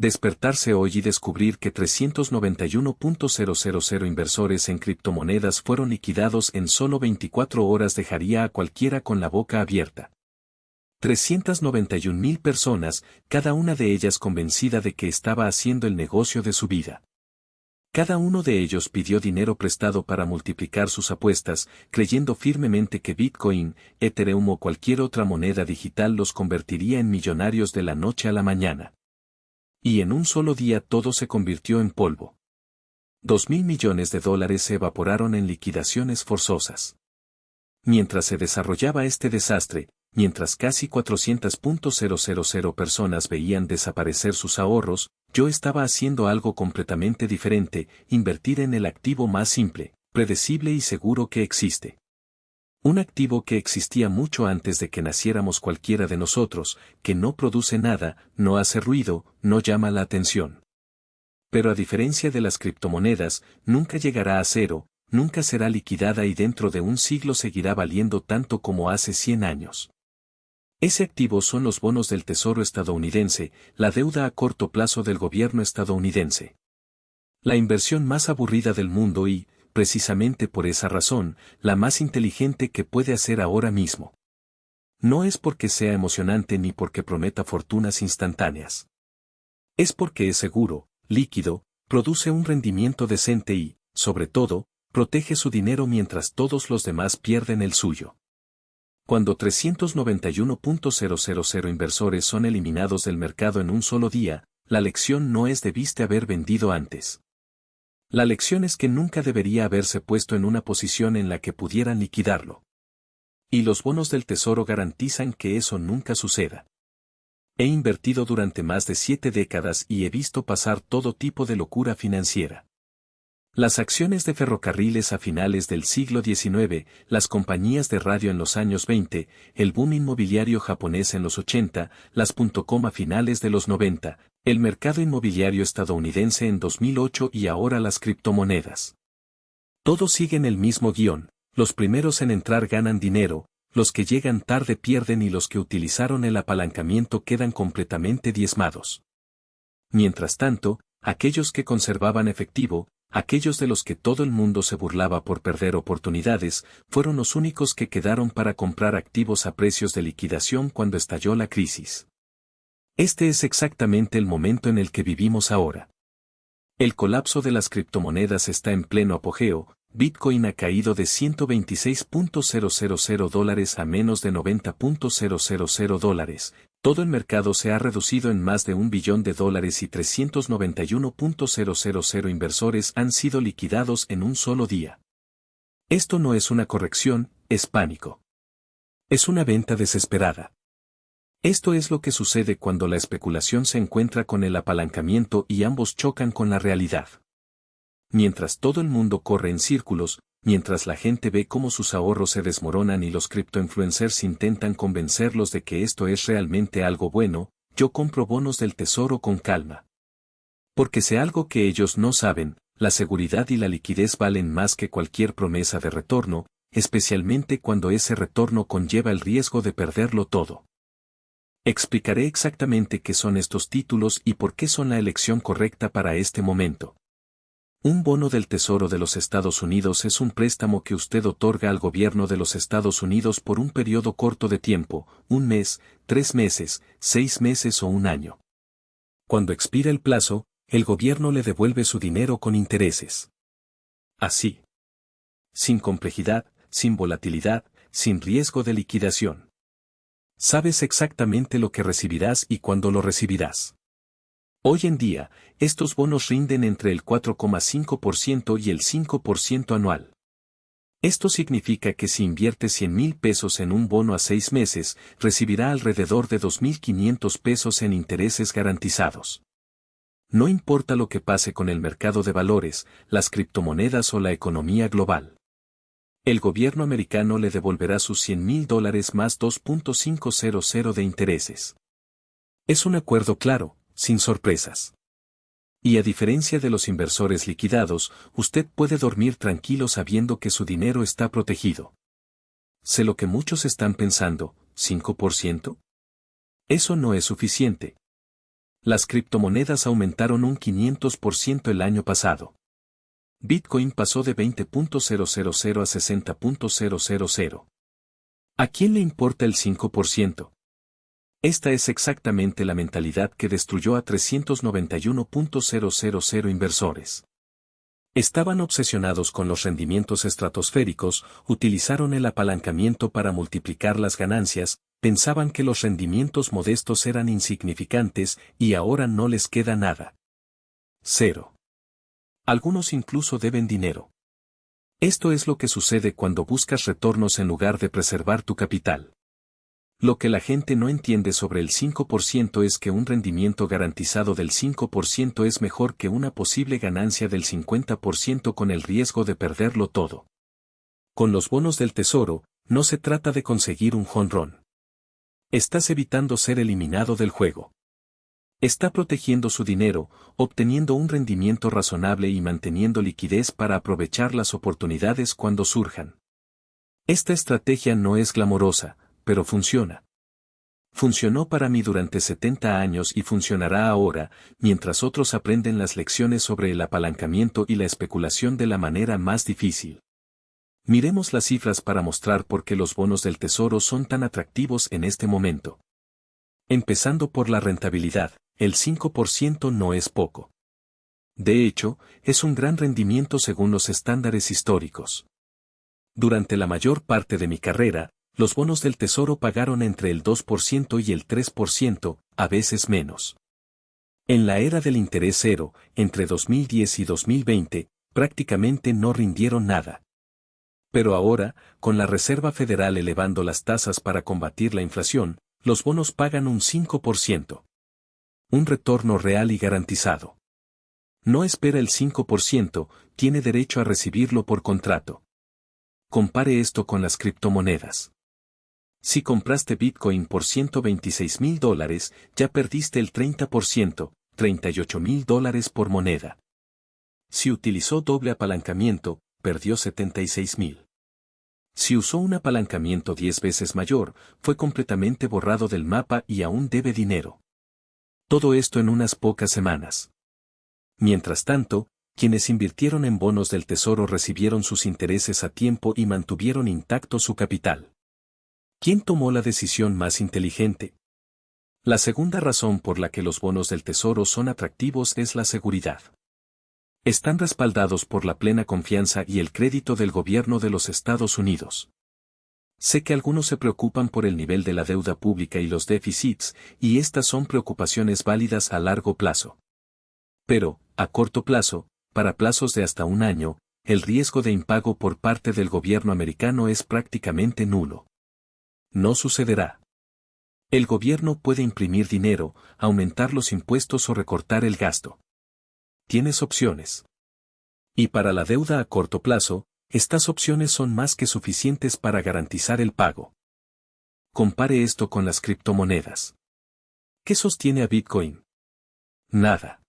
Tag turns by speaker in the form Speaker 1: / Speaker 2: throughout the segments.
Speaker 1: Despertarse hoy y descubrir que 391.000 inversores en criptomonedas fueron liquidados en solo 24 horas dejaría a cualquiera con la boca abierta. 391.000 personas, cada una de ellas convencida de que estaba haciendo el negocio de su vida. Cada uno de ellos pidió dinero prestado para multiplicar sus apuestas, creyendo firmemente que Bitcoin, Ethereum o cualquier otra moneda digital los convertiría en millonarios de la noche a la mañana. Y en un solo día todo se convirtió en polvo. 2.000 millones de dólares se evaporaron en liquidaciones forzosas. Mientras se desarrollaba este desastre, mientras casi 400.000 personas veían desaparecer sus ahorros, yo estaba haciendo algo completamente diferente, invertir en el activo más simple, predecible y seguro que existe. Un activo que existía mucho antes de que naciéramos cualquiera de nosotros, que no produce nada, no hace ruido, no llama la atención. Pero a diferencia de las criptomonedas, nunca llegará a cero, nunca será liquidada y dentro de un siglo seguirá valiendo tanto como hace 100 años. Ese activo son los bonos del Tesoro estadounidense, la deuda a corto plazo del gobierno estadounidense. La inversión más aburrida del mundo y, precisamente por esa razón, la más inteligente que puede hacer ahora mismo. No es porque sea emocionante ni porque prometa fortunas instantáneas. Es porque es seguro, líquido, produce un rendimiento decente y, sobre todo, protege su dinero mientras todos los demás pierden el suyo. Cuando 391.000 inversores son eliminados del mercado en un solo día, la lección no es debiste haber vendido antes. La lección es que nunca debería haberse puesto en una posición en la que pudieran liquidarlo. Y los bonos del Tesoro garantizan que eso nunca suceda. He invertido durante más de 7 décadas y he visto pasar todo tipo de locura financiera. Las acciones de ferrocarriles a finales del siglo XIX, las compañías de radio en los años 20, el boom inmobiliario japonés en los 80, las .com a finales de los 90, el mercado inmobiliario estadounidense en 2008 y ahora las criptomonedas. Todos siguen el mismo guión, los primeros en entrar ganan dinero, los que llegan tarde pierden y los que utilizaron el apalancamiento quedan completamente diezmados. Mientras tanto, aquellos que conservaban efectivo, aquellos de los que todo el mundo se burlaba por perder oportunidades, fueron los únicos que quedaron para comprar activos a precios de liquidación cuando estalló la crisis. Este es exactamente el momento en el que vivimos ahora. El colapso de las criptomonedas está en pleno apogeo, Bitcoin ha caído de $126.000 a menos de $90.000, todo el mercado se ha reducido en más de $1 billón y 391.000 inversores han sido liquidados en un solo día. Esto no es una corrección, es pánico. Es una venta desesperada. Esto es lo que sucede cuando la especulación se encuentra con el apalancamiento y ambos chocan con la realidad. Mientras todo el mundo corre en círculos, mientras la gente ve cómo sus ahorros se desmoronan y los criptoinfluencers intentan convencerlos de que esto es realmente algo bueno, yo compro bonos del Tesoro con calma. Porque sé algo que ellos no saben, la seguridad y la liquidez valen más que cualquier promesa de retorno, especialmente cuando ese retorno conlleva el riesgo de perderlo todo. Explicaré exactamente qué son estos títulos y por qué son la elección correcta para este momento. Un bono del Tesoro de los Estados Unidos es un préstamo que usted otorga al gobierno de los Estados Unidos por un periodo corto de tiempo, 1 mes, 3 meses, 6 meses o 1 año. Cuando expira el plazo, el gobierno le devuelve su dinero con intereses. Así. Sin complejidad, sin volatilidad, sin riesgo de liquidación. Sabes exactamente lo que recibirás y cuándo lo recibirás. Hoy en día, estos bonos rinden entre el 4,5% y el 5% anual. Esto significa que si invierte 100,000 pesos en un bono a 6 meses, recibirá alrededor de 2.500 pesos en intereses garantizados. No importa lo que pase con el mercado de valores, las criptomonedas o la economía global. El gobierno americano le devolverá sus $100,000 más 2.500 de intereses. Es un acuerdo claro, sin sorpresas. Y a diferencia de los inversores liquidados, usted puede dormir tranquilo sabiendo que su dinero está protegido. Sé lo que muchos están pensando, ¿5%? Eso no es suficiente. Las criptomonedas aumentaron un 500% el año pasado. Bitcoin pasó de 20.000 a 60.000. ¿A quién le importa el 5%? Esta es exactamente la mentalidad que destruyó a 391.000 inversores. Estaban obsesionados con los rendimientos estratosféricos, utilizaron el apalancamiento para multiplicar las ganancias, pensaban que los rendimientos modestos eran insignificantes y ahora no les queda nada. Cero. Algunos incluso deben dinero. Esto es lo que sucede cuando buscas retornos en lugar de preservar tu capital. Lo que la gente no entiende sobre el 5% es que un rendimiento garantizado del 5% es mejor que una posible ganancia del 50% con el riesgo de perderlo todo. Con los bonos del tesoro, no se trata de conseguir un jonrón. Estás evitando ser eliminado del juego. Está protegiendo su dinero, obteniendo un rendimiento razonable y manteniendo liquidez para aprovechar las oportunidades cuando surjan. Esta estrategia no es glamorosa, pero funciona. Funcionó para mí durante 70 años y funcionará ahora, mientras otros aprenden las lecciones sobre el apalancamiento y la especulación de la manera más difícil. Miremos las cifras para mostrar por qué los bonos del tesoro son tan atractivos en este momento. Empezando por la rentabilidad, el 5% no es poco. De hecho, es un gran rendimiento según los estándares históricos. Durante la mayor parte de mi carrera, los bonos del tesoro pagaron entre el 2% y el 3%, a veces menos. En la era del interés cero, entre 2010 y 2020, prácticamente no rindieron nada. Pero ahora, con la Reserva Federal elevando las tasas para combatir la inflación, los bonos pagan un 5%. Un retorno real y garantizado. No espera el 5%, tiene derecho a recibirlo por contrato. Compare esto con las criptomonedas. Si compraste Bitcoin por $126,000, ya perdiste el 30%, $38,000 por moneda. Si utilizó doble apalancamiento, perdió $76,000. Si usó un apalancamiento 10 veces mayor, fue completamente borrado del mapa y aún debe dinero. Todo esto en unas pocas semanas. Mientras tanto, quienes invirtieron en bonos del tesoro recibieron sus intereses a tiempo y mantuvieron intacto su capital. ¿Quién tomó la decisión más inteligente? La segunda razón por la que los bonos del tesoro son atractivos es la seguridad. Están respaldados por la plena confianza y el crédito del gobierno de los Estados Unidos. Sé que algunos se preocupan por el nivel de la deuda pública y los déficits, y estas son preocupaciones válidas a largo plazo. Pero, a corto plazo, para plazos de hasta un año, el riesgo de impago por parte del gobierno americano es prácticamente nulo. No sucederá. El gobierno puede imprimir dinero, aumentar los impuestos o recortar el gasto. Tienes opciones. Y para la deuda a corto plazo, estas opciones son más que suficientes para garantizar el pago. Compare esto con las criptomonedas. ¿Qué sostiene a Bitcoin? Nada.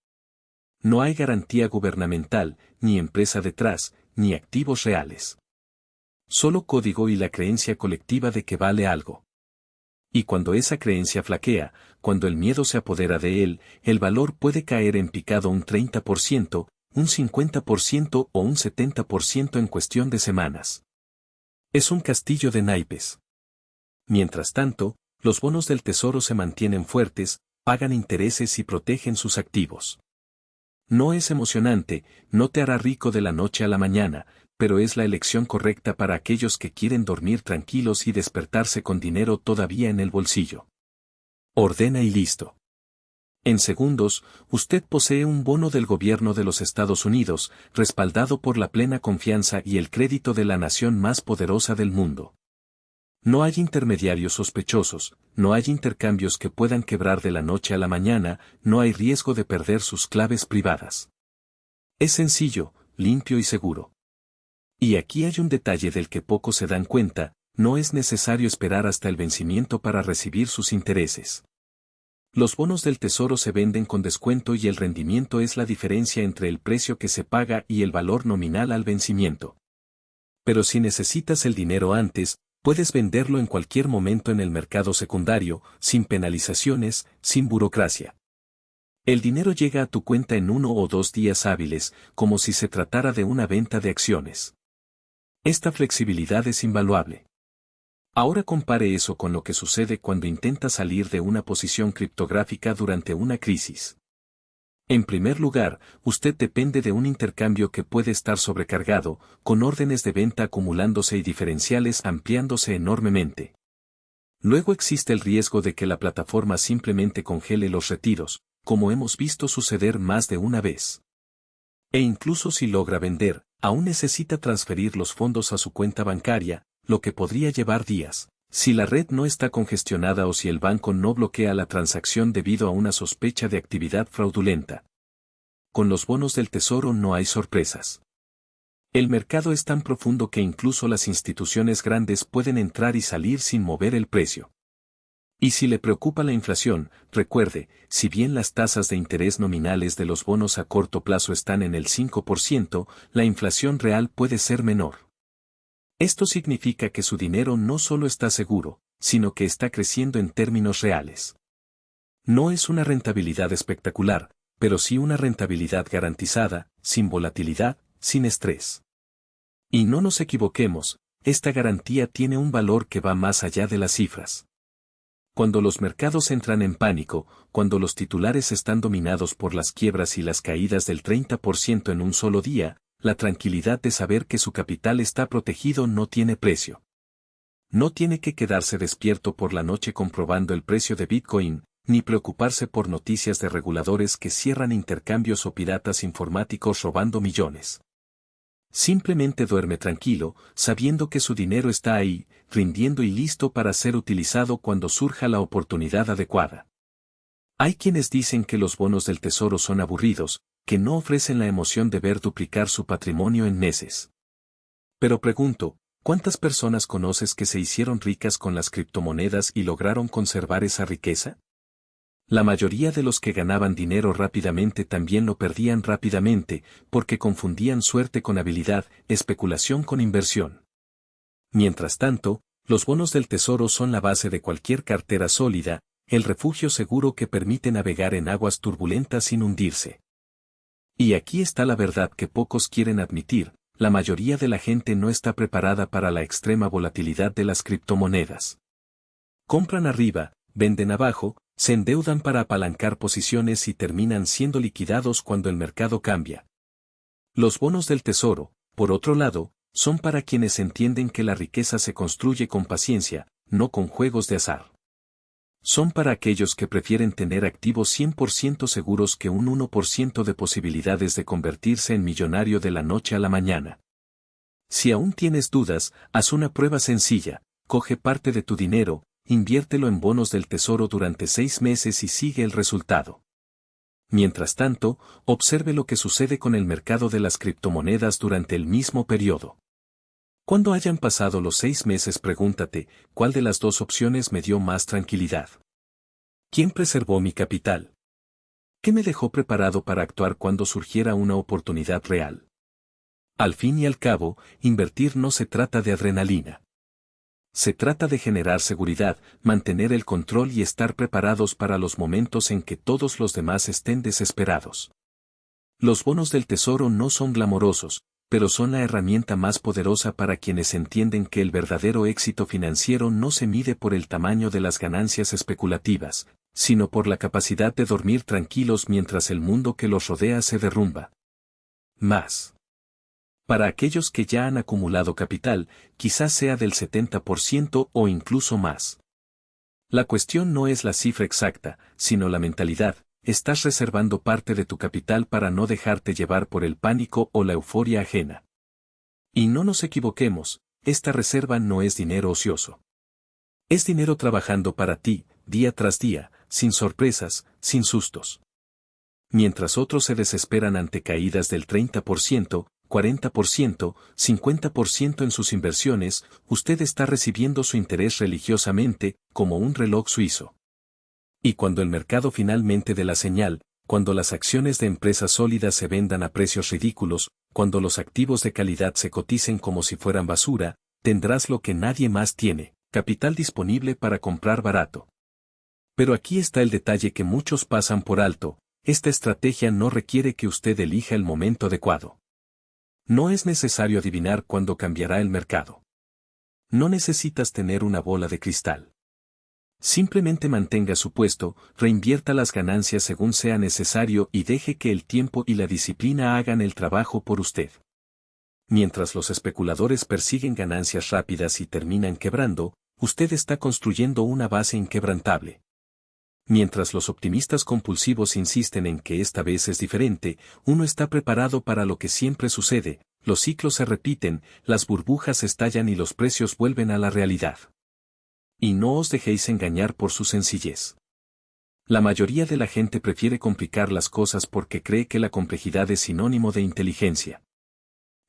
Speaker 1: No hay garantía gubernamental, ni empresa detrás, ni activos reales. Solo código y la creencia colectiva de que vale algo. Y cuando esa creencia flaquea, cuando el miedo se apodera de él, el valor puede caer en picado un 30%, un 50% o un 70% en cuestión de semanas. Es un castillo de naipes. Mientras tanto, los bonos del tesoro se mantienen fuertes, pagan intereses y protegen sus activos. No es emocionante, no te hará rico de la noche a la mañana, pero es la elección correcta para aquellos que quieren dormir tranquilos y despertarse con dinero todavía en el bolsillo. Ordena y listo. En segundos, usted posee un bono del gobierno de los Estados Unidos, respaldado por la plena confianza y el crédito de la nación más poderosa del mundo. No hay intermediarios sospechosos, no hay intercambios que puedan quebrar de la noche a la mañana, no hay riesgo de perder sus claves privadas. Es sencillo, limpio y seguro. Y aquí hay un detalle del que pocos se dan cuenta, no es necesario esperar hasta el vencimiento para recibir sus intereses. Los bonos del tesoro se venden con descuento y el rendimiento es la diferencia entre el precio que se paga y el valor nominal al vencimiento. Pero si necesitas el dinero antes, puedes venderlo en cualquier momento en el mercado secundario, sin penalizaciones, sin burocracia. El dinero llega a tu cuenta en 1 o 2 días hábiles, como si se tratara de una venta de acciones. Esta flexibilidad es invaluable. Ahora compare eso con lo que sucede cuando intenta salir de una posición criptográfica durante una crisis. En primer lugar, usted depende de un intercambio que puede estar sobrecargado, con órdenes de venta acumulándose y diferenciales ampliándose enormemente. Luego existe el riesgo de que la plataforma simplemente congele los retiros, como hemos visto suceder más de una vez. E incluso si logra vender, aún necesita transferir los fondos a su cuenta bancaria, lo que podría llevar días, si la red no está congestionada o si el banco no bloquea la transacción debido a una sospecha de actividad fraudulenta. Con los bonos del tesoro no hay sorpresas. El mercado es tan profundo que incluso las instituciones grandes pueden entrar y salir sin mover el precio. Y si le preocupa la inflación, recuerde, si bien las tasas de interés nominales de los bonos a corto plazo están en el 5%, la inflación real puede ser menor. Esto significa que su dinero no solo está seguro, sino que está creciendo en términos reales. No es una rentabilidad espectacular, pero sí una rentabilidad garantizada, sin volatilidad, sin estrés. Y no nos equivoquemos, esta garantía tiene un valor que va más allá de las cifras. Cuando los mercados entran en pánico, cuando los titulares están dominados por las quiebras y las caídas del 30% en un solo día, la tranquilidad de saber que su capital está protegido no tiene precio. No tiene que quedarse despierto por la noche comprobando el precio de Bitcoin, ni preocuparse por noticias de reguladores que cierran intercambios o piratas informáticos robando millones. Simplemente duerme tranquilo, sabiendo que su dinero está ahí, rindiendo y listo para ser utilizado cuando surja la oportunidad adecuada. Hay quienes dicen que los bonos del tesoro son aburridos, que no ofrecen la emoción de ver duplicar su patrimonio en meses. Pero pregunto, ¿cuántas personas conoces que se hicieron ricas con las criptomonedas y lograron conservar esa riqueza? La mayoría de los que ganaban dinero rápidamente también lo perdían rápidamente, porque confundían suerte con habilidad, especulación con inversión. Mientras tanto, los bonos del tesoro son la base de cualquier cartera sólida, el refugio seguro que permite navegar en aguas turbulentas sin hundirse. Y aquí está la verdad que pocos quieren admitir, la mayoría de la gente no está preparada para la extrema volatilidad de las criptomonedas. Compran arriba, venden abajo, se endeudan para apalancar posiciones y terminan siendo liquidados cuando el mercado cambia. Los bonos del tesoro, por otro lado, son para quienes entienden que la riqueza se construye con paciencia, no con juegos de azar. Son para aquellos que prefieren tener activos 100% seguros que un 1% de posibilidades de convertirse en millonario de la noche a la mañana. Si aún tienes dudas, haz una prueba sencilla, coge parte de tu dinero, inviértelo en bonos del tesoro durante 6 meses y sigue el resultado. Mientras tanto, observe lo que sucede con el mercado de las criptomonedas durante el mismo periodo. Cuando hayan pasado los 6 meses, pregúntate, ¿cuál de las dos opciones me dio más tranquilidad? ¿Quién preservó mi capital? ¿Qué me dejó preparado para actuar cuando surgiera una oportunidad real? Al fin y al cabo, invertir no se trata de adrenalina. Se trata de generar seguridad, mantener el control y estar preparados para los momentos en que todos los demás estén desesperados. Los bonos del tesoro no son glamorosos, pero son la herramienta más poderosa para quienes entienden que el verdadero éxito financiero no se mide por el tamaño de las ganancias especulativas, sino por la capacidad de dormir tranquilos mientras el mundo que los rodea se derrumba. Más. Para aquellos que ya han acumulado capital, quizás sea del 70% o incluso más. La cuestión no es la cifra exacta, sino la mentalidad. Estás reservando parte de tu capital para no dejarte llevar por el pánico o la euforia ajena. Y no nos equivoquemos, esta reserva no es dinero ocioso. Es dinero trabajando para ti, día tras día, sin sorpresas, sin sustos. Mientras otros se desesperan ante caídas del 30%, 40%, 50% en sus inversiones, usted está recibiendo su interés religiosamente, como un reloj suizo. Y cuando el mercado finalmente dé la señal, cuando las acciones de empresas sólidas se vendan a precios ridículos, cuando los activos de calidad se coticen como si fueran basura, tendrás lo que nadie más tiene, capital disponible para comprar barato. Pero aquí está el detalle que muchos pasan por alto, esta estrategia no requiere que usted elija el momento adecuado. No es necesario adivinar cuándo cambiará el mercado. No necesitas tener una bola de cristal. Simplemente mantenga su puesto, reinvierta las ganancias según sea necesario y deje que el tiempo y la disciplina hagan el trabajo por usted. Mientras los especuladores persiguen ganancias rápidas y terminan quebrando, usted está construyendo una base inquebrantable. Mientras los optimistas compulsivos insisten en que esta vez es diferente, uno está preparado para lo que siempre sucede, los ciclos se repiten, las burbujas estallan y los precios vuelven a la realidad. Y no os dejéis engañar por su sencillez. La mayoría de la gente prefiere complicar las cosas porque cree que la complejidad es sinónimo de inteligencia.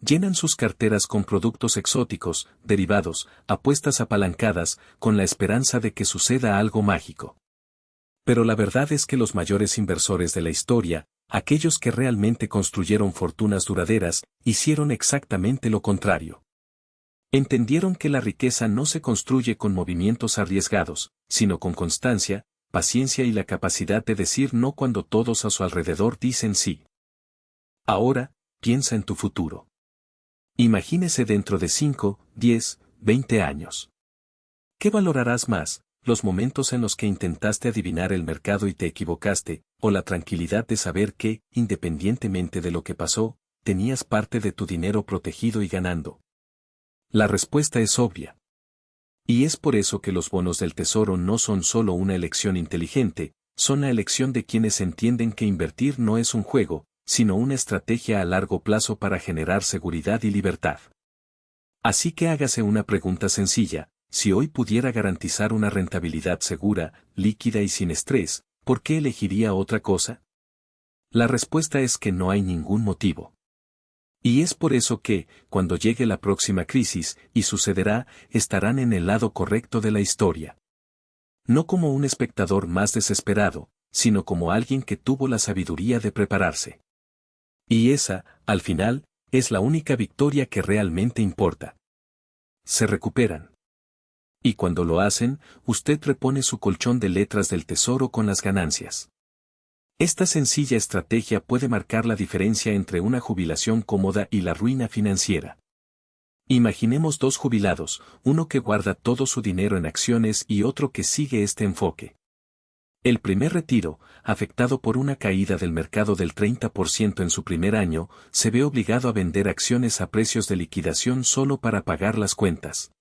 Speaker 1: Llenan sus carteras con productos exóticos, derivados, apuestas apalancadas, con la esperanza de que suceda algo mágico. Pero la verdad es que los mayores inversores de la historia, aquellos que realmente construyeron fortunas duraderas, hicieron exactamente lo contrario. Entendieron que la riqueza no se construye con movimientos arriesgados, sino con constancia, paciencia y la capacidad de decir no cuando todos a su alrededor dicen sí. Ahora, piensa en tu futuro. Imagínese dentro de 5, 10, 20 años. ¿Qué valorarás más? Los momentos en los que intentaste adivinar el mercado y te equivocaste, o la tranquilidad de saber que, independientemente de lo que pasó, tenías parte de tu dinero protegido y ganando. La respuesta es obvia. Y es por eso que los bonos del tesoro no son solo una elección inteligente, son la elección de quienes entienden que invertir no es un juego, sino una estrategia a largo plazo para generar seguridad y libertad. Así que hágase una pregunta sencilla. Si hoy pudiera garantizar una rentabilidad segura, líquida y sin estrés, ¿por qué elegiría otra cosa? La respuesta es que no hay ningún motivo. Y es por eso que, cuando llegue la próxima crisis, y sucederá, estarán en el lado correcto de la historia. No como un espectador más desesperado, sino como alguien que tuvo la sabiduría de prepararse. Y esa, al final, es la única victoria que realmente importa. Se recuperan. Y cuando lo hacen, usted repone su colchón de letras del tesoro con las ganancias. Esta sencilla estrategia puede marcar la diferencia entre una jubilación cómoda y la ruina financiera. Imaginemos dos jubilados, uno que guarda todo su dinero en acciones y otro que sigue este enfoque. El primer retiro, afectado por una caída del mercado del 30% en su primer año, se ve obligado a vender acciones a precios de liquidación solo para pagar las cuentas.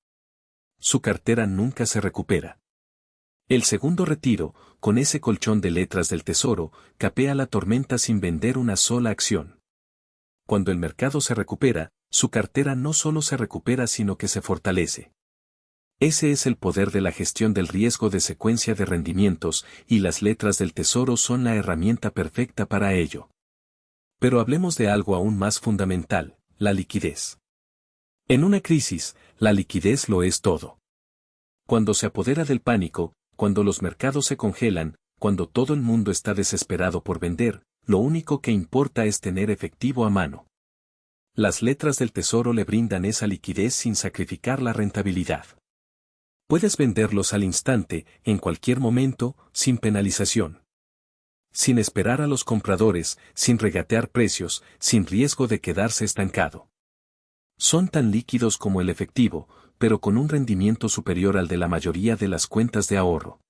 Speaker 1: Su cartera nunca se recupera. El segundo retiro, con ese colchón de letras del tesoro, capea la tormenta sin vender una sola acción. Cuando el mercado se recupera, su cartera no solo se recupera sino que se fortalece. Ese es el poder de la gestión del riesgo de secuencia de rendimientos, y las letras del tesoro son la herramienta perfecta para ello. Pero hablemos de algo aún más fundamental, la liquidez. En una crisis, la liquidez lo es todo. Cuando se apodera del pánico, cuando los mercados se congelan, cuando todo el mundo está desesperado por vender, lo único que importa es tener efectivo a mano. Las letras del tesoro le brindan esa liquidez sin sacrificar la rentabilidad. Puedes venderlos al instante, en cualquier momento, sin penalización. Sin esperar a los compradores, sin regatear precios, sin riesgo de quedarse estancado. Son tan líquidos como el efectivo, pero con un rendimiento superior al de la mayoría de las cuentas de ahorro.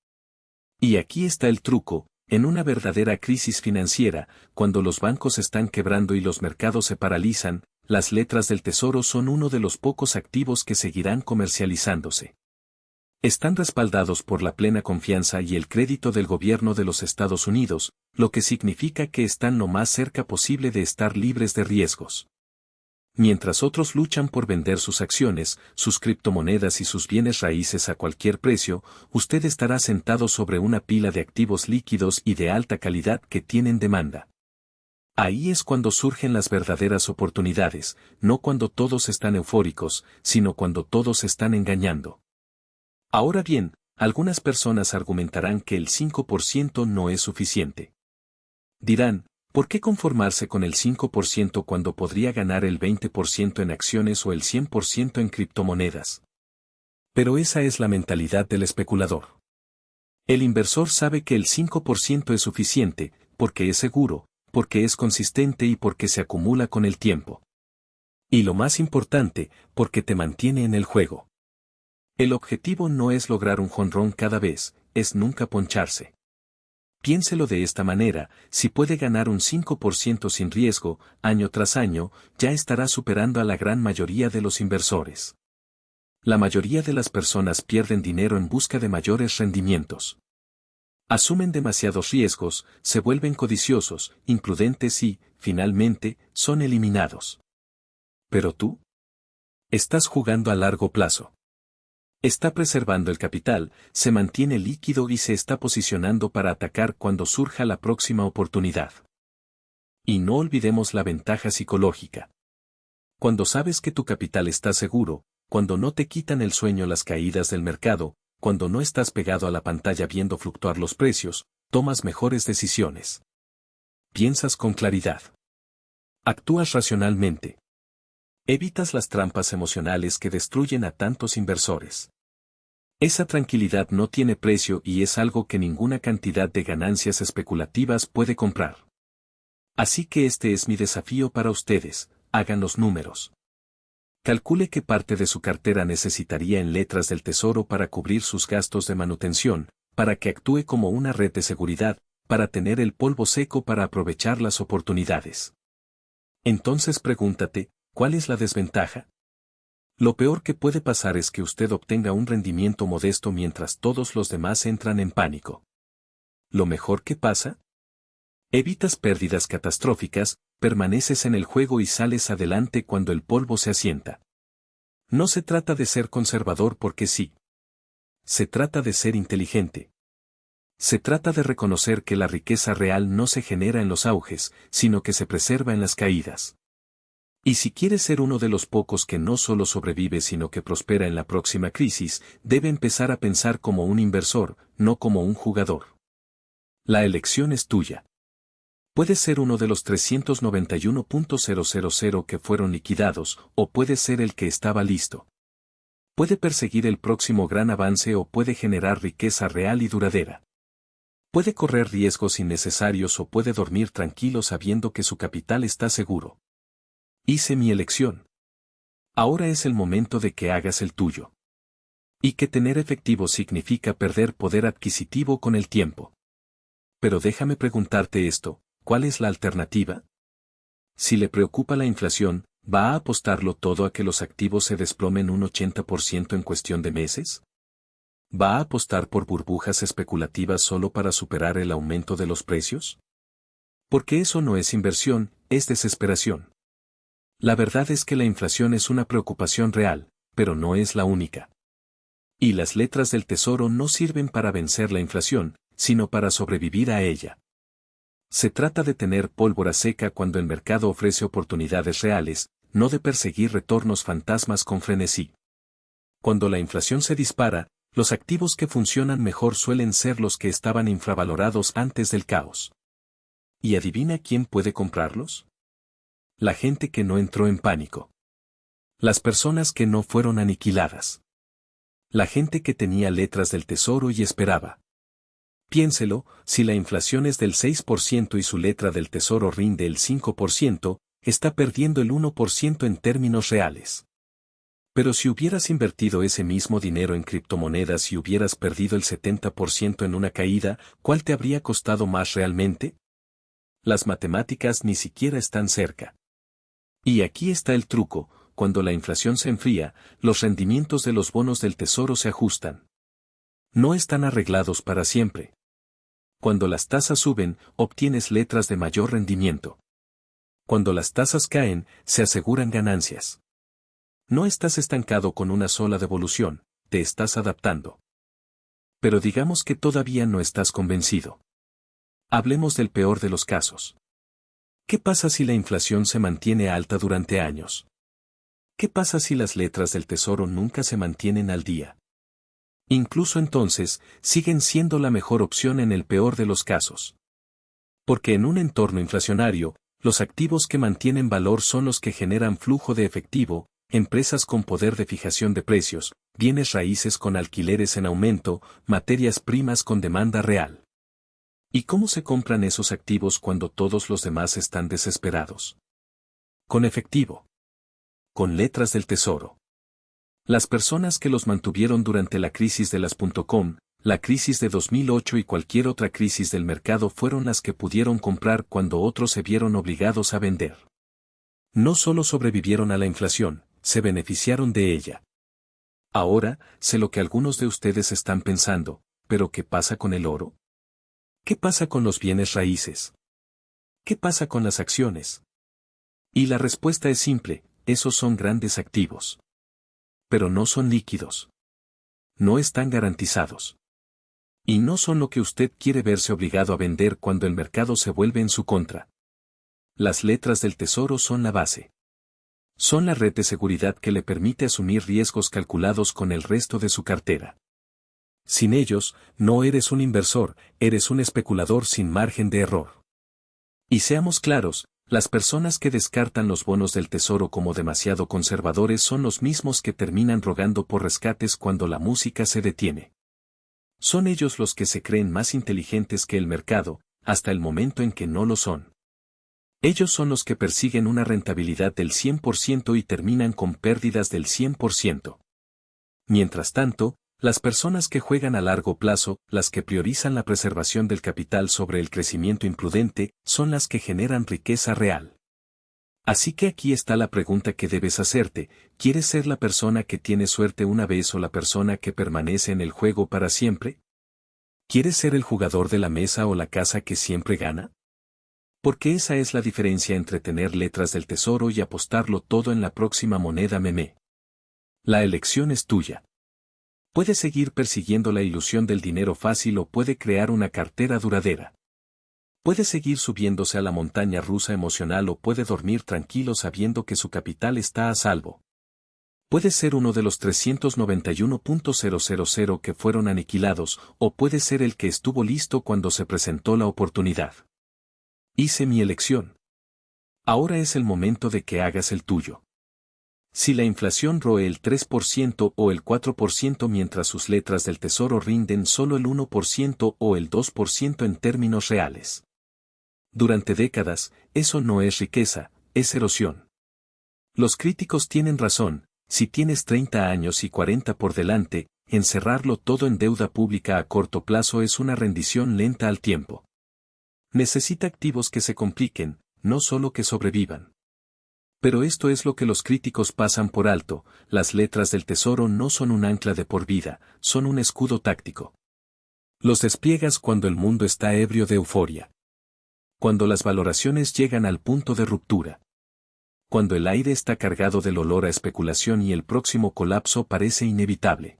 Speaker 1: Y aquí está el truco, en una verdadera crisis financiera, cuando los bancos están quebrando y los mercados se paralizan, las letras del tesoro son uno de los pocos activos que seguirán comercializándose. Están respaldados por la plena confianza y el crédito del gobierno de los Estados Unidos, lo que significa que están lo más cerca posible de estar libres de riesgos. Mientras otros luchan por vender sus acciones, sus criptomonedas y sus bienes raíces a cualquier precio, usted estará sentado sobre una pila de activos líquidos y de alta calidad que tienen demanda. Ahí es cuando surgen las verdaderas oportunidades, no cuando todos están eufóricos, sino cuando todos están engañando. Ahora bien, algunas personas argumentarán que el 5% no es suficiente. Dirán, ¿por qué conformarse con el 5% cuando podría ganar el 20% en acciones o el 100% en criptomonedas? Pero esa es la mentalidad del especulador. El inversor sabe que el 5% es suficiente, porque es seguro, porque es consistente y porque se acumula con el tiempo. Y lo más importante, porque te mantiene en el juego. El objetivo no es lograr un jonrón cada vez, es nunca poncharse. Piénselo de esta manera, si puede ganar un 5% sin riesgo, año tras año, ya estará superando a la gran mayoría de los inversores. La mayoría de las personas pierden dinero en busca de mayores rendimientos. Asumen demasiados riesgos, se vuelven codiciosos, imprudentes y, finalmente, son eliminados. Pero tú, estás jugando a largo plazo. Está preservando el capital, se mantiene líquido y se está posicionando para atacar cuando surja la próxima oportunidad. Y no olvidemos la ventaja psicológica. Cuando sabes que tu capital está seguro, cuando no te quitan el sueño las caídas del mercado, cuando no estás pegado a la pantalla viendo fluctuar los precios, tomas mejores decisiones. Piensas con claridad. Actúas racionalmente. Evitas las trampas emocionales que destruyen a tantos inversores. Esa tranquilidad no tiene precio y es algo que ninguna cantidad de ganancias especulativas puede comprar. Así que este es mi desafío para ustedes, hagan los números. Calcule qué parte de su cartera necesitaría en letras del tesoro para cubrir sus gastos de manutención, para que actúe como una red de seguridad, para tener el polvo seco para aprovechar las oportunidades. Entonces pregúntate, ¿cuál es la desventaja? Lo peor que puede pasar es que usted obtenga un rendimiento modesto mientras todos los demás entran en pánico. ¿Lo mejor que pasa? Evitas pérdidas catastróficas, permaneces en el juego y sales adelante cuando el polvo se asienta. No se trata de ser conservador porque sí. Se trata de ser inteligente. Se trata de reconocer que la riqueza real no se genera en los auges, sino que se preserva en las caídas. Y si quiere ser uno de los pocos que no solo sobrevive sino que prospera en la próxima crisis, debe empezar a pensar como un inversor, no como un jugador. La elección es tuya. Puede ser uno de los 391.000 que fueron liquidados, o puede ser el que estaba listo. Puede perseguir el próximo gran avance o puede generar riqueza real y duradera. Puede correr riesgos innecesarios o puede dormir tranquilo sabiendo que su capital está seguro. Hice mi elección. Ahora es el momento de que hagas el tuyo. Y que tener efectivo significa perder poder adquisitivo con el tiempo. Pero déjame preguntarte esto, ¿cuál es la alternativa? Si le preocupa la inflación, ¿va a apostarlo todo a que los activos se desplomen un 80% en cuestión de meses? ¿Va a apostar por burbujas especulativas solo para superar el aumento de los precios? Porque eso no es inversión, es desesperación. La verdad es que la inflación es una preocupación real, pero no es la única. Y las letras del tesoro no sirven para vencer la inflación, sino para sobrevivir a ella. Se trata de tener pólvora seca cuando el mercado ofrece oportunidades reales, no de perseguir retornos fantasmas con frenesí. Cuando la inflación se dispara, los activos que funcionan mejor suelen ser los que estaban infravalorados antes del caos. ¿Y adivina quién puede comprarlos? La gente que no entró en pánico. Las personas que no fueron aniquiladas. La gente que tenía letras del tesoro y esperaba. Piénselo, si la inflación es del 6% y su letra del tesoro rinde el 5%, está perdiendo el 1% en términos reales. Pero si hubieras invertido ese mismo dinero en criptomonedas y hubieras perdido el 70% en una caída, ¿cuál te habría costado más realmente? Las matemáticas ni siquiera están cerca. Y aquí está el truco, cuando la inflación se enfría, los rendimientos de los bonos del tesoro se ajustan. No están arreglados para siempre. Cuando las tasas suben, obtienes letras de mayor rendimiento. Cuando las tasas caen, se aseguran ganancias. No estás estancado con una sola devolución, te estás adaptando. Pero digamos que todavía no estás convencido. Hablemos del peor de los casos. ¿Qué pasa si la inflación se mantiene alta durante años? ¿Qué pasa si las letras del tesoro nunca se mantienen al día? Incluso entonces, siguen siendo la mejor opción en el peor de los casos. Porque en un entorno inflacionario, los activos que mantienen valor son los que generan flujo de efectivo, empresas con poder de fijación de precios, bienes raíces con alquileres en aumento, materias primas con demanda real. ¿Y cómo se compran esos activos cuando todos los demás están desesperados? Con efectivo. Con letras del tesoro. Las personas que los mantuvieron durante la crisis de las .com, la crisis de 2008 y cualquier otra crisis del mercado fueron las que pudieron comprar cuando otros se vieron obligados a vender. No solo sobrevivieron a la inflación, se beneficiaron de ella. Ahora, sé lo que algunos de ustedes están pensando, pero ¿qué pasa con el oro? ¿Qué pasa con los bienes raíces? ¿Qué pasa con las acciones? Y la respuesta es simple, esos son grandes activos. Pero no son líquidos. No están garantizados. Y no son lo que usted quiere verse obligado a vender cuando el mercado se vuelve en su contra. Las letras del tesoro son la base. Son la red de seguridad que le permite asumir riesgos calculados con el resto de su cartera. Sin ellos, no eres un inversor, eres un especulador sin margen de error. Y seamos claros, las personas que descartan los bonos del tesoro como demasiado conservadores son los mismos que terminan rogando por rescates cuando la música se detiene. Son ellos los que se creen más inteligentes que el mercado, hasta el momento en que no lo son. Ellos son los que persiguen una rentabilidad del 100% y terminan con pérdidas del 100%. Mientras tanto, las personas que juegan a largo plazo, las que priorizan la preservación del capital sobre el crecimiento imprudente, son las que generan riqueza real. Así que aquí está la pregunta que debes hacerte, ¿quieres ser la persona que tiene suerte una vez o la persona que permanece en el juego para siempre? ¿Quieres ser el jugador de la mesa o la casa que siempre gana? Porque esa es la diferencia entre tener letras del tesoro y apostarlo todo en la próxima moneda meme. La elección es tuya. Puede seguir persiguiendo la ilusión del dinero fácil o puede crear una cartera duradera. Puede seguir subiéndose a la montaña rusa emocional o puede dormir tranquilo sabiendo que su capital está a salvo. Puede ser uno de los 391.000 que fueron aniquilados, o puede ser el que estuvo listo cuando se presentó la oportunidad. Hice mi elección. Ahora es el momento de que hagas el tuyo. Si la inflación roe el 3% o el 4% mientras sus letras del tesoro rinden solo el 1% o el 2% en términos reales. Durante décadas, eso no es riqueza, es erosión. Los críticos tienen razón, si tienes 30 años y 40 por delante, encerrarlo todo en deuda pública a corto plazo es una rendición lenta al tiempo. Necesita activos que se compliquen, no solo que sobrevivan. Pero esto es lo que los críticos pasan por alto, las letras del tesoro no son un ancla de por vida, son un escudo táctico. Los despliegas cuando el mundo está ebrio de euforia. Cuando las valoraciones llegan al punto de ruptura. Cuando el aire está cargado del olor a especulación y el próximo colapso parece inevitable.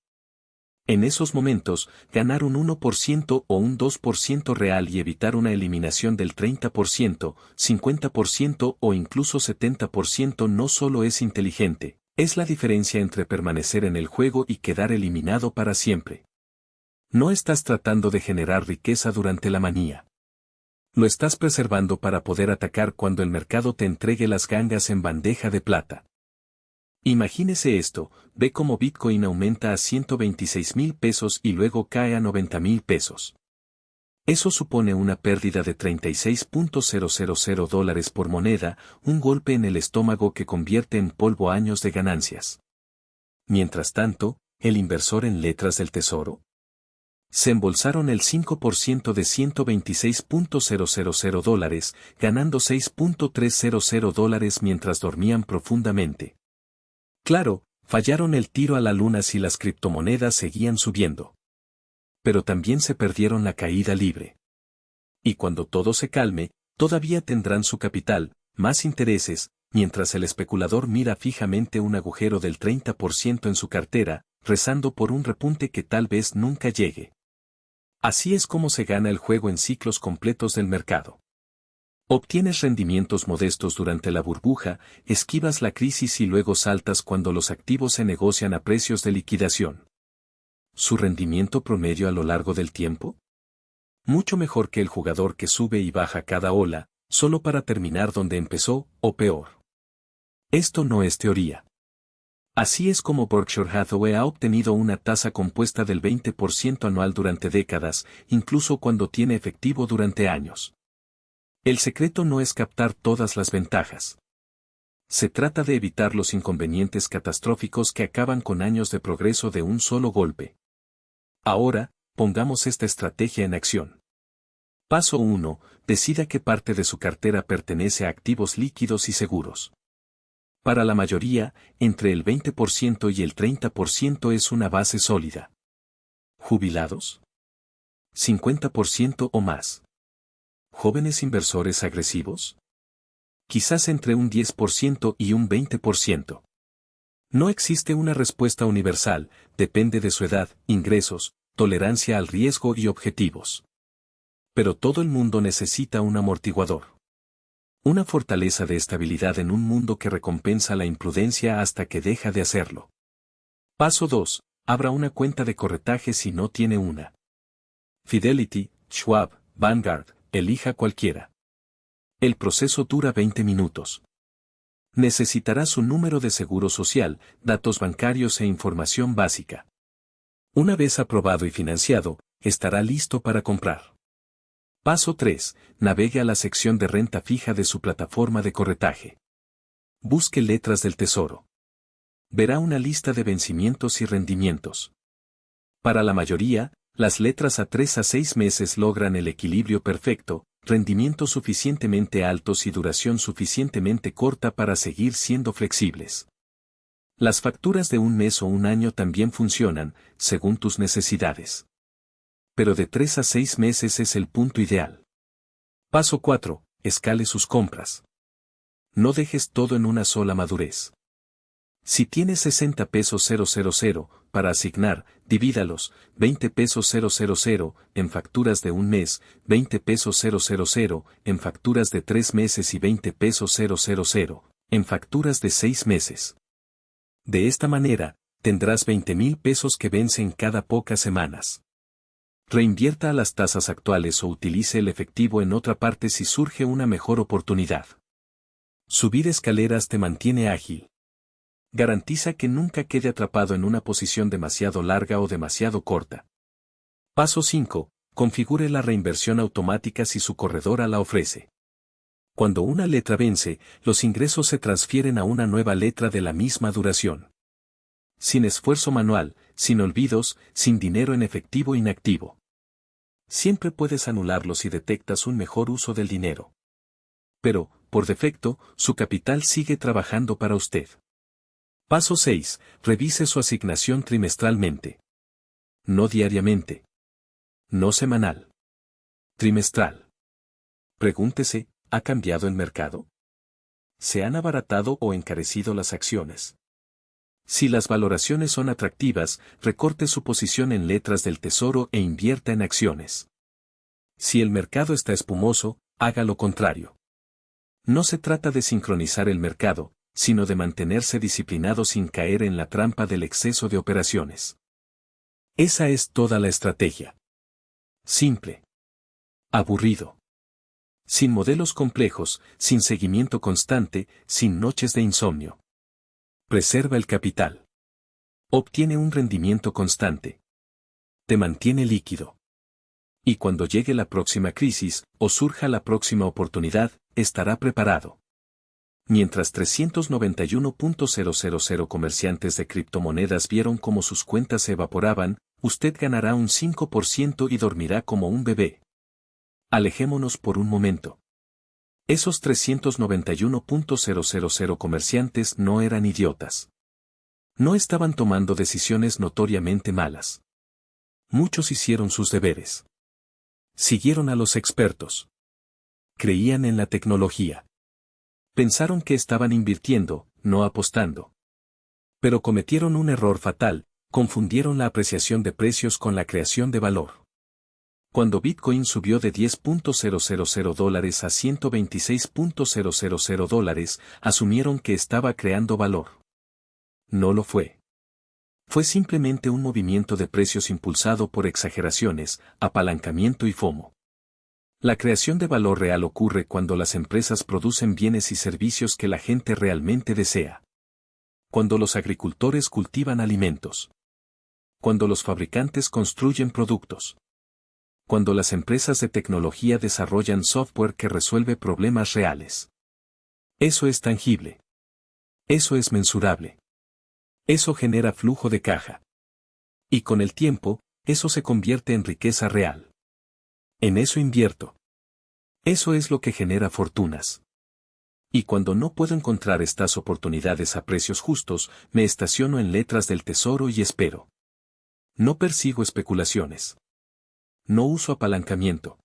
Speaker 1: En esos momentos, ganar un 1% o un 2% real y evitar una eliminación del 30%, 50% o incluso 70% no solo es inteligente, es la diferencia entre permanecer en el juego y quedar eliminado para siempre. No estás tratando de generar riqueza durante la manía. Lo estás preservando para poder atacar cuando el mercado te entregue las gangas en bandeja de plata. Imagínese esto, ve cómo Bitcoin aumenta a 126,000 pesos y luego cae a 90,000 pesos. Eso supone una pérdida de $36,000 por moneda, un golpe en el estómago que convierte en polvo años de ganancias. Mientras tanto, el inversor en letras del tesoro. Se embolsaron el 5% de $126,000, ganando $6,300 mientras dormían profundamente. Claro, fallaron el tiro a la luna si las criptomonedas seguían subiendo. Pero también se perdieron la caída libre. Y cuando todo se calme, todavía tendrán su capital, más intereses, mientras el especulador mira fijamente un agujero del 30% en su cartera, rezando por un repunte que tal vez nunca llegue. Así es como se gana el juego en ciclos completos del mercado. Obtienes rendimientos modestos durante la burbuja, esquivas la crisis y luego saltas cuando los activos se negocian a precios de liquidación. ¿Su rendimiento promedio a lo largo del tiempo? Mucho mejor que el jugador que sube y baja cada ola, solo para terminar donde empezó, o peor. Esto no es teoría. Así es como Berkshire Hathaway ha obtenido una tasa compuesta del 20% anual durante décadas, incluso cuando tiene efectivo durante años. El secreto no es captar todas las ventajas. Se trata de evitar los inconvenientes catastróficos que acaban con años de progreso de un solo golpe. Ahora, pongamos esta estrategia en acción. Paso 1. Decida qué parte de su cartera pertenece a activos líquidos y seguros. Para la mayoría, entre el 20% y el 30% es una base sólida. ¿Jubilados? 50% o más. ¿Jóvenes inversores agresivos? Quizás entre un 10% y un 20%. No existe una respuesta universal, depende de su edad, ingresos, tolerancia al riesgo y objetivos. Pero todo el mundo necesita un amortiguador. Una fortaleza de estabilidad en un mundo que recompensa la imprudencia hasta que deja de hacerlo. Paso 2. Abra una cuenta de corretaje si no tiene una. Fidelity, Schwab, Vanguard, elija cualquiera. El proceso dura 20 minutos. Necesitará su número de seguro social, datos bancarios e información básica. Una vez aprobado y financiado, estará listo para comprar. Paso 3. Navegue a la sección de renta fija de su plataforma de corretaje. Busque letras del tesoro. Verá una lista de vencimientos y rendimientos. Para la mayoría, las letras a 3 a 6 meses logran el equilibrio perfecto, rendimientos suficientemente altos y duración suficientemente corta para seguir siendo flexibles. Las facturas de un mes o un año también funcionan, según tus necesidades. Pero de 3 a 6 meses es el punto ideal. Paso 4. Escale sus compras. No dejes todo en una sola madurez. Si tienes 60 pesos 000 para asignar, divídalos, 20 pesos 000 en facturas de un mes, 20 pesos 000 en facturas de 3 meses y 20 pesos 000 en facturas de 6 meses. De esta manera, tendrás 20,000 pesos que vencen cada pocas semanas. Reinvierta a las tasas actuales o utilice el efectivo en otra parte si surge una mejor oportunidad. Subir escaleras te mantiene ágil. Garantiza que nunca quede atrapado en una posición demasiado larga o demasiado corta. Paso 5. Configure la reinversión automática si su corredora la ofrece. Cuando una letra vence, los ingresos se transfieren a una nueva letra de la misma duración. Sin esfuerzo manual, sin olvidos, sin dinero en efectivo inactivo. Siempre puedes anularlo si detectas un mejor uso del dinero. Pero, por defecto, su capital sigue trabajando para usted. Paso 6. Revise su asignación trimestralmente. No diariamente. No semanal. Trimestral. Pregúntese, ¿ha cambiado el mercado? ¿Se han abaratado o encarecido las acciones? Si las valoraciones son atractivas, recorte su posición en letras del tesoro e invierta en acciones. Si el mercado está espumoso, haga lo contrario. No se trata de sincronizar el mercado, sino de mantenerse disciplinado sin caer en la trampa del exceso de operaciones. Esa es toda la estrategia. Simple. Aburrido. Sin modelos complejos, sin seguimiento constante, sin noches de insomnio. Preserva el capital. Obtiene un rendimiento constante. Te mantiene líquido. Y cuando llegue la próxima crisis, o surja la próxima oportunidad, estará preparado. Mientras 391.000 comerciantes de criptomonedas vieron cómo sus cuentas se evaporaban, usted ganará un 5% y dormirá como un bebé. Alejémonos por un momento. Esos 391.000 comerciantes no eran idiotas. No estaban tomando decisiones notoriamente malas. Muchos hicieron sus deberes. Siguieron a los expertos. Creían en la tecnología. Pensaron que estaban invirtiendo, no apostando. Pero cometieron un error fatal, confundieron la apreciación de precios con la creación de valor. Cuando Bitcoin subió de $10.000 a $126.000, asumieron que estaba creando valor. No lo fue. Fue simplemente un movimiento de precios impulsado por exageraciones, apalancamiento y FOMO. La creación de valor real ocurre cuando las empresas producen bienes y servicios que la gente realmente desea. Cuando los agricultores cultivan alimentos. Cuando los fabricantes construyen productos. Cuando las empresas de tecnología desarrollan software que resuelve problemas reales. Eso es tangible. Eso es mensurable. Eso genera flujo de caja. Y con el tiempo, eso se convierte en riqueza real. En eso invierto. Eso es lo que genera fortunas. Y cuando no puedo encontrar estas oportunidades a precios justos, me estaciono en letras del tesoro y espero. No persigo especulaciones. No uso apalancamiento.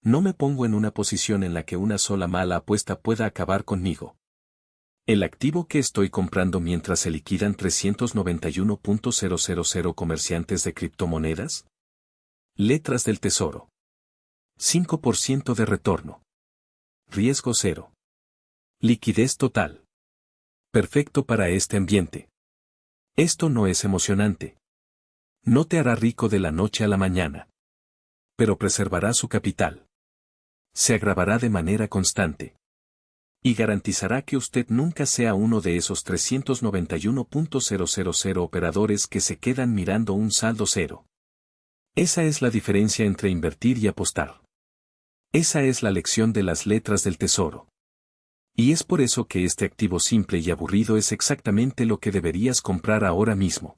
Speaker 1: No me pongo en una posición en la que una sola mala apuesta pueda acabar conmigo. El activo que estoy comprando mientras se liquidan 391.000 comerciantes de criptomonedas. Letras del tesoro. 5% de retorno. Riesgo cero. Liquidez total. Perfecto para este ambiente. Esto no es emocionante. No te hará rico de la noche a la mañana. Pero preservará su capital. Se agravará de manera constante. Y garantizará que usted nunca sea uno de esos 391.000 operadores que se quedan mirando un saldo cero. Esa es la diferencia entre invertir y apostar. Esa es la lección de las letras del tesoro. Y es por eso que este activo simple y aburrido es exactamente lo que deberías comprar ahora mismo.